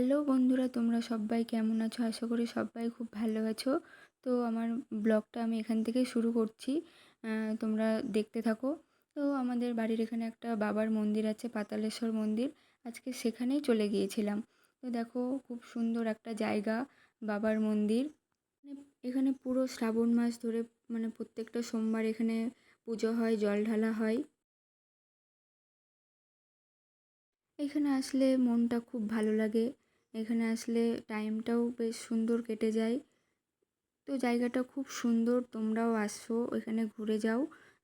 Hello বন্ধুরা, তোমরা সবাই কেমন আছো? আশা করি সবাই খুব ভালো আছো। তো আমার ব্লগটা আমি এখান থেকেই শুরু করছি। তোমরা দেখতে থাকো। তো আমাদের বাড়ির এখানে একটা বাবার মন্দির আছে, পাতালেশ্বর মন্দির। আজকে সেখানেই চলে গিয়েছিলাম। তো দেখো, খুব সুন্দর একটা জায়গা, বাবার মন্দির। এখানে পুরো শ্রাবণ মাস ধরে প্রত্যেকটা সোমবার এখানে পুজো হয়, জল ঢালা হয়। এখানে আসলে মনটা খুব ভালো লাগে। এখানে আসলে টাইমটাও বেশ সুন্দর কেটে যায়। তো জায়গাটা খুব সুন্দর, তোমরাও আসো, এখানে ঘুরে যাও।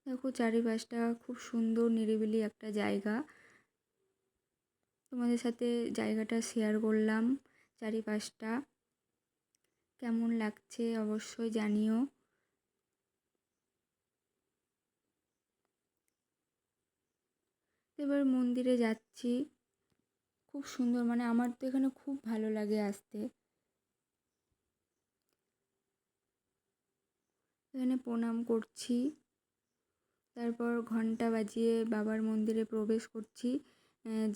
দেখো চারিপাশটা খুব সুন্দর, নিরিবিলি একটা জায়গা। তোমাদের সাথে জায়গাটা শেয়ার করলাম। চারিপাশটা কেমন লাগছে অবশ্যই জানিও। এবার মন্দিরে যাচ্ছি। খুব সুন্দর, আমার তো এখানে খুব ভালো লাগে আসতে। এখানে প্রণাম করছি, তারপর ঘন্টা বাজিয়ে বাবার মন্দিরে প্রবেশ করছি।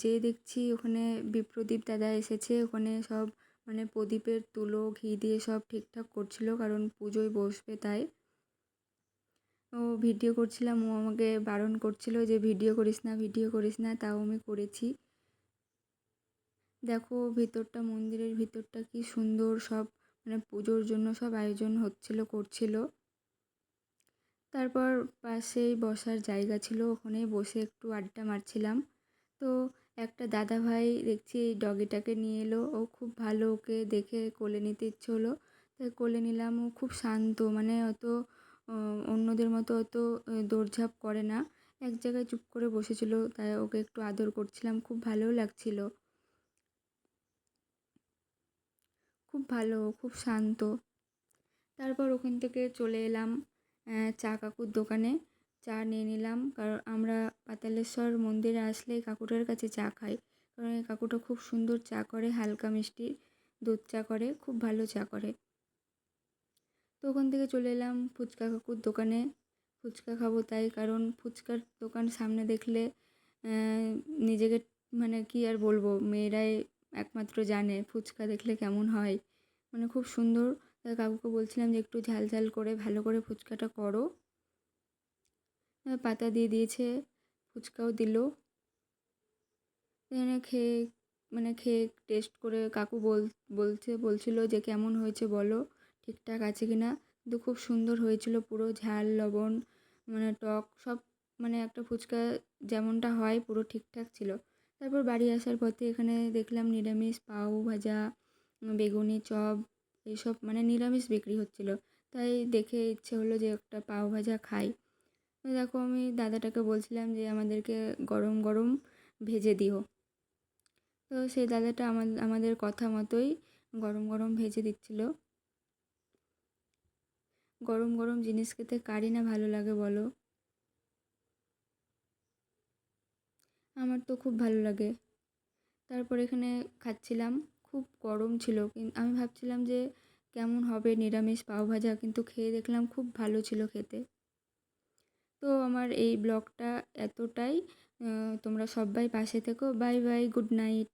যেয়ে দেখছি ওখানে বিপ্রদীপ দাদা এসেছে। ওখানে সব প্রদীপের তুলো ঘি দিয়ে সব ঠিকঠাক করছিল, কারণ পুজোয় বসবে তাই। ও ভিডিও করছিলাম, ও আমাকে বারণ করছিল যে ভিডিও করিস না, ভিডিও করিস না, তাও আমি করেছি। দেখো ভিতরটা, মন্দিরের ভিতরটা কি সুন্দর, সব পুজোর জন্য সব আয়োজন করছিল। তারপর পাশেই বসার জায়গা ছিল, ওখানেই বসে একটু আড্ডা মারছিলাম। তো একটা দাদাভাই দেখছি এই ডগিটাকে নিয়ে এলো। ও খুব ভালো, ওকে দেখে কোলে নিতে ইচ্ছে হলো, তাই কোলে নিলাম। ও খুব শান্ত, অত অন্যদের মতো অত দৌড়ঝাঁপ করে না, এক জায়গায় চুপ করে বসেছিল। তাই ওকে একটু আদর করছিলাম, খুব ভালোও লাগছিল। খুব ভালো, খুব শান্ত। তারপর ওখান থেকে চলে এলাম চা কাকুর দোকানে। চা নিয়ে নিলাম, কারণ আমরা পাতালেশ্বর মন্দিরে আসলে কাকুটার কাছে চা খাই, কারণ এই কাকুটা খুব সুন্দর চা করে, হালকা মিষ্টি দুধ চা করে, খুব ভালো চা করে। তো ওখান থেকে চলে এলাম ফুচকা কাকুর দোকানে। ফুচকা খাবো তাই, কারণ ফুচকার দোকান সামনে দেখলে নিজেকে কি আর বলবো, মেয়েরাই একমাত্র জানে ফুচকা দেখলে কেমন হয়। খুব সুন্দর। তাই কাকুকে বলছিলাম যে একটু ঝাল ঝাল করে ভালো করে ফুচকাটা করো। পাতা দিয়ে দিয়েছে, ফুচকাও দিল। এখানে খেয়ে খেয়ে টেস্ট করে কাকু বলছিল যে কেমন হয়েছে বলো, ঠিকঠাক আছে কি না। কিন্তু খুব সুন্দর হয়েছিল, পুরো ঝাল লবণ টক সব, একটা ফুচকা যেমনটা হয় পুরো ঠিকঠাক ছিল। তারপর বাড়ি আসার পথে এখানে দেখলাম নিরামিষ পাও ভাজা, বেগুনি চপ, এইসব নিরামিষ বিক্রি হচ্ছিল। তাই দেখে ইচ্ছে হলো যে একটা পাও ভাজা খাই। দেখো আমি দাদাটাকে বলছিলাম যে আমাদেরকে গরম গরম ভেজে দিও। তো সেই দাদাটা আমাদের কথা মতোই গরম গরম ভেজে দিচ্ছিল। গরম গরম জিনিস খেতে কারই না ভালো লাগে বলো? আমার তো খুব ভালো লাগে। তারপর এখানে খাচ্ছিলাম, খুব গরম ছিল, কিন্তু আমি ভাবছিলাম যে কেমন হবে নিরামিষ পাওভাজা, কিন্তু খেয়ে দেখলাম খুব ভালো ছিল খেতে। তো আমার এই ব্লগটা এতটাই। তোমরা সবাই পাশে থেকো। Bye bye, good night.